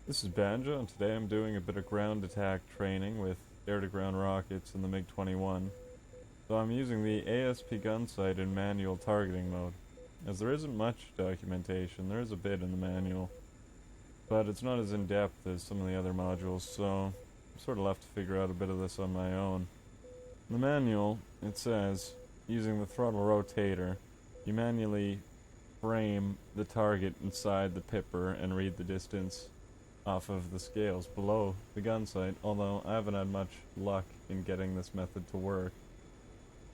This is Banjo, and today I'm doing a bit of ground attack training with air-to-ground rockets in the MiG-21. So I'm using the ASP Gunsight in manual targeting mode. As there isn't much documentation, there is a bit in the manual, but it's not as in-depth as some of the other modules, so I'm sort of left to figure out a bit of this on my own. In the manual, it says, using the throttle rotator, you manually frame the target inside the pipper and read the distance off of the scales below the gun sight, although I haven't had much luck in getting this method to work,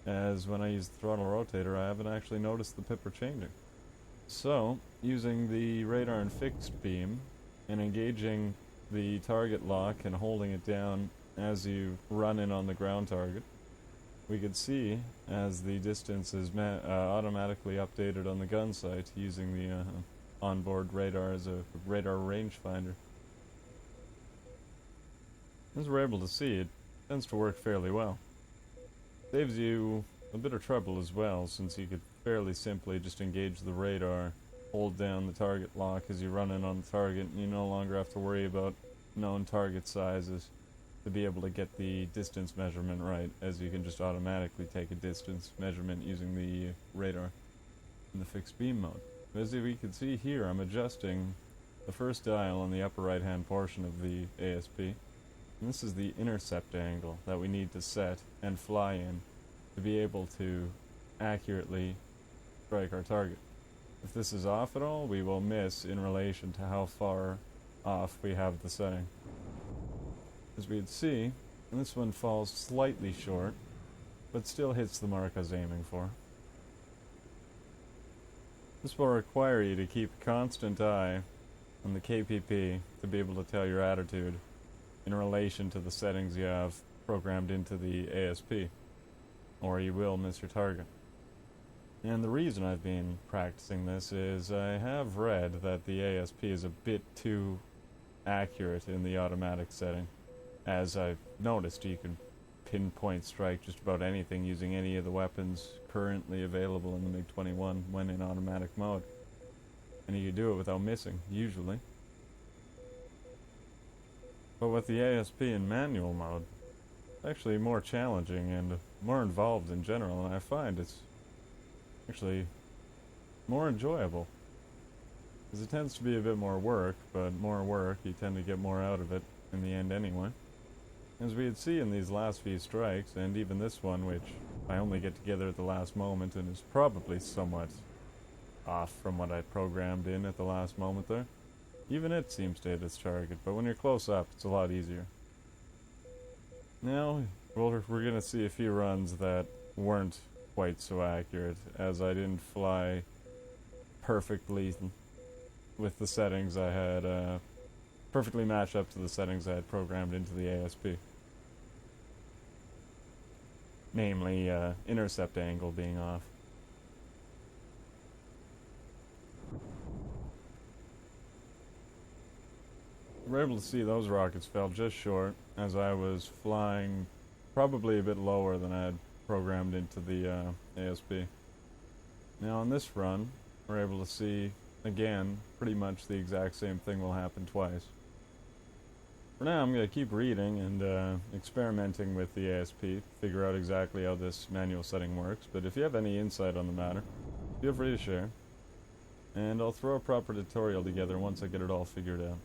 as when I use the throttle rotator I haven't actually noticed the pipper changing. So, using the radar and fixed beam and engaging the target lock and holding it down as you run in on the ground target, we could see as the distance is automatically updated on the gun sight using the onboard radar as a radar rangefinder. As we're able to see, it tends to work fairly well. Saves you a bit of trouble as well, since you could fairly simply just engage the radar, hold down the target lock as you run in on the target, and you no longer have to worry about known target sizes to be able to get the distance measurement right, as you can just automatically take a distance measurement using the radar in the fixed beam mode. As we can see here, I'm adjusting the first dial on the upper right hand portion of the ASP. And this is the intercept angle that we need to set and fly in to be able to accurately strike our target. If this is off at all, we will miss in relation to how far off we have the setting. As we can see, this one falls slightly short, but still hits the mark I was aiming for. This will require you to keep a constant eye on the KPP to be able to tell your attitude in relation to the settings you have programmed into the ASP, or you will miss your target. And the reason I've been practicing this is I have read that the ASP is a bit too accurate in the automatic setting. As I've noticed, you can pinpoint strike just about anything using any of the weapons currently available in the MiG-21 when in automatic mode. And you can do it without missing, usually. But with the ASP in manual mode, it's actually more challenging and more involved in general, and I find it's actually more enjoyable. Because it tends to be a bit more work, but more work, you tend to get more out of it in the end anyway. As we had seen in these last few strikes, and even this one, which I only get together at the last moment and is probably somewhat off from what I programmed in at the last moment there, even it seems to hit its target, but when you're close up, it's a lot easier. Now, we're going to see a few runs that weren't quite so accurate, as I didn't fly perfectly with the settings I had, perfectly matched up to the settings I had programmed into the ASP. Namely, intercept angle being off. We're able to see those rockets fell just short, as I was flying probably a bit lower than I had programmed into the ASP. Now on this run, we're able to see, again, pretty much the exact same thing will happen twice. For now, I'm going to keep reading and experimenting with the ASP, figure out exactly how this manual setting works, but if you have any insight on the matter, feel free to share, and I'll throw a proper tutorial together once I get it all figured out.